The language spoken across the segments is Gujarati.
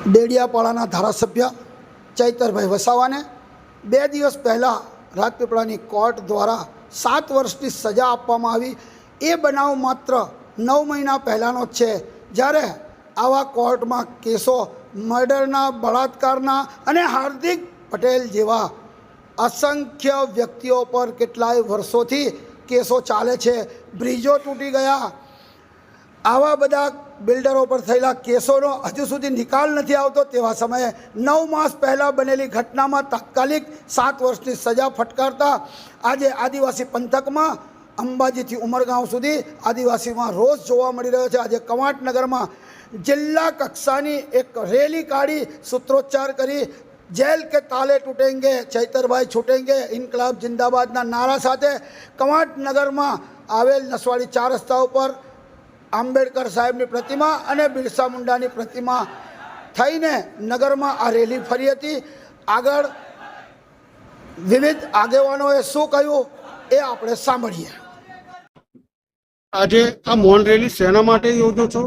ડેડિયાપાડાના ધારાસભ્ય ચૈતરભાઈ વસાવાને 2 દિવસ પહેલાં રાજપીપળાની કોર્ટ દ્વારા 7 વર્ષની સજા આપવામાં આવી। એ બનાવ માત્ર 9 મહિના પહેલાંનો જ છે, જ્યારે આવા કોર્ટમાં કેસો મર્ડરના, બળાત્કારના અને હાર્દિક પટેલ જેવા અસંખ્ય વ્યક્તિઓ પર કેટલાય વર્ષોથી કેસો ચાલે છે। બ્રિજો તૂટી ગયા, આવા બધા બિલ્ડરો પર થયેલા કેસોનો હજુ સુધી નિકાલ નથી આવતો। તેવા સમયે 9 માસ પહેલાં બનેલી ઘટનામાં તાત્કાલિક 7 વર્ષની સજા ફટકારતા આજે આદિવાસી પંથકમાં અંબાજીથી ઉમરગાંવ સુધી આદિવાસીમાં રોષ જોવા મળી રહ્યો છે। આજે કવાંટનગરમાં જિલ્લા કક્ષાની એક રેલી કાઢી સૂત્રોચ્ચાર કરી જેલ કે તાલે તૂટેંગે, ચૈતરભાઈ છૂટેંગે, ઇન્કલાબ જિંદાબાદના નારા સાથે કવાંટનગરમાં આવેલ નસવાડી 4 રસ્તા ઉપર આંબેડકર સાહેબની પ્રતિમા અને બિરસા મુંડાની પ્રતિમા થઈને નગરમાં આ રેલી ફરી હતી। આગળ વિવિધ આગેવાનોએ શું કહ્યું એ આપણે સાંભળીએ। આજે આ મૌન રેલી શેના માટે યોજો છો?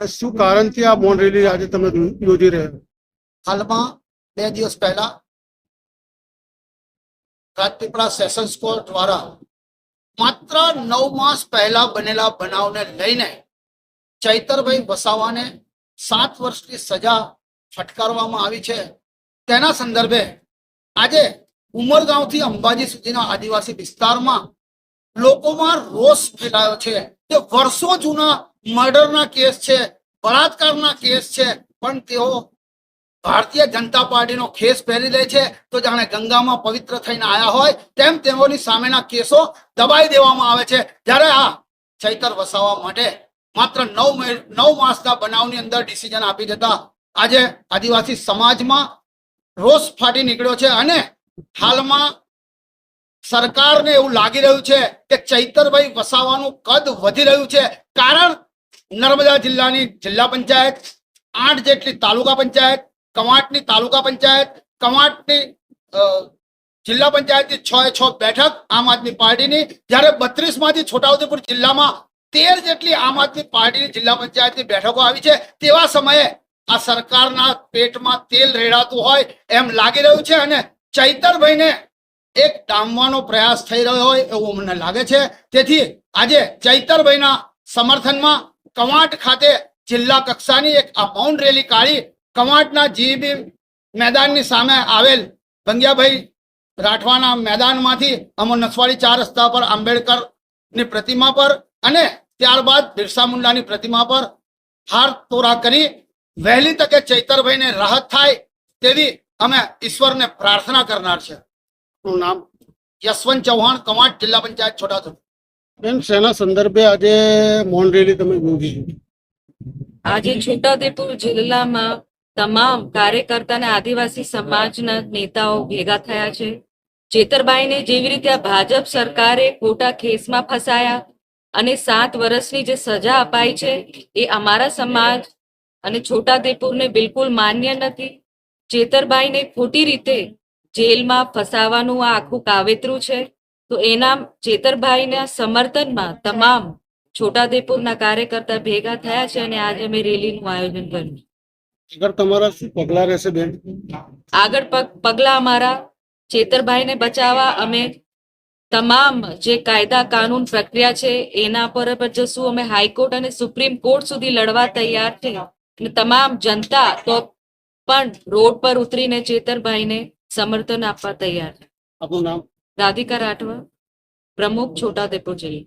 શું કારણથી આ મૌન રેલી આજે તમે યોજી રહ્યા? હાલમાં 2 દિવસ પહેલા રાજપીપળા સેશન્સ કોર્ટ દ્વારા માત્ર 9 માસ પહેલા બનેલા બનાવને લઈને ચૈતરભાઈ વસાવાને 7 વર્ષની સજા ફટકારવામાં આવી છે। તેના સંદર્ભે આજે ઉમરગાંવથી અંબાજી સુધીના આદિવાસી વિસ્તારમાં લોકોમાં રોષ ફેલાયો છે કે વર્ષો જૂના મર્ડરના કેસ છે, બળાત્કારના કેસ છે, પણ તેઓ ભારતીય જનતા પાર્ટીનો ખેસ પહેરી લે છે તો જાણે ગંગામાં પવિત્ર થઈને આવ્યા હોય તેમ તેઓની સામેના કેસો દબાઈ દેવામાં આવે છે। જ્યારે આ ચૈતર વસાવા માટે માત્ર 9 માસના બનાવની અંદર ડિસિઝન આપી દેતા આજે આદિવાસી સમાજમાં રોષ ફાટી નીકળ્યો છે અને હાલમાં સરકારને એવું લાગી રહ્યું છે કે ચૈતરભાઈ વસાવાનું કદ વધી રહ્યું છે। કારણ નર્મદા જિલ્લાની જિલ્લા પંચાયત, 8 જેટલી તાલુકા પંચાયત, કવાંટની તાલુકા પંચાયત, કવાંટની જિલ્લા પંચાયતની 6 બેઠક આમ આદમી પાર્ટીની, જ્યારે 32 માંથી છોટાઉદેપુર જિલ્લામાં 13 જેટલી આમ આદમી પાર્ટીની જિલ્લા પંચાયતની બેઠકો આવી છે। તેવા સમયે આ સરકારના પેટમાં તેલ રેડાતું હોય એમ લાગી રહ્યું છે અને ચૈતરભાઈને એક ડામવાનો પ્રયાસ થઈ રહ્યો હોય એવું મને લાગે છે। તેથી આજે ચૈતરભાઈના સમર્થનમાં કવાંટ ખાતે જિલ્લા કક્ષાની એક આ મૌન રેલી કાઢી કવાંટના જીબી મેદાનની સામે આવેલ ભંગિયાભાઈ રાઠવાના મેદાનમાંથી અમો નસવાડી 4 રસ્તા પર આંબેડકરની પ્રતિમા પર અને ત્યારબાદ બિરસા મુંડાની પ્રતિમા પર હાર તોરા કરી વહેલી તકે ચૈતરભાઈને રાહત થાય તેવી અમે ઈશ્વરને પ્રાર્થના કરનાર છે। નામ? યશવંત ચૌહાણ, કવાંટ જિલ્લા પંચાયત છોટાઉદેપુર। બેન, શેના સંદર્ભે આજે મૌન રેલી તમે યોજી છે? આજે છોટાઉદેપુર જિલ્લામાં તમામ કાર્યકર્તા અને આદિવાસી સમાજના નેતાઓ ભેગા થયા છે। ચેતરભાઈને જેવી રીતે આ ભાજપ સરકારે ખોટા કેસમાં ફસાયા અને 7 વર્ષની જે સજા અપાઈ છે એ અમારા સમાજ અને છોટાઉદેપુરને બિલકુલ માન્ય નથી। ચેતરભાઈને ખોટી રીતે જેલમાં ફસાવાનું આ આખું કાવતરું છે, તો એના ચેતરભાઈના સમર્થનમાં તમામ છોટાઉદેપુરના કાર્યકર્તા ભેગા થયા છે અને આજે અમે રેલીનું આયોજન કર્યું। આગળ તમારા શું પગલા રહેશે બેન? આગળ પગલા અમારા ચેતરભાઈને બચાવવા અમે તમામ જે કાયદા કાનૂન પ્રક્રિયા છે એના પર જશું। અમે હાઈકોર્ટ અને સુપ્રીમ કોર્ટ સુધી લડવા તૈયાર છે અને તમામ જનતા તો પણ રોડ પર ઉતરીને ચેતરભાઈને સમર્થન આપવા તૈયાર છે। આપનું નામ? રાધિકા રાઠવા, પ્રમુખ છોટાઉદેપુર જિલ્લા।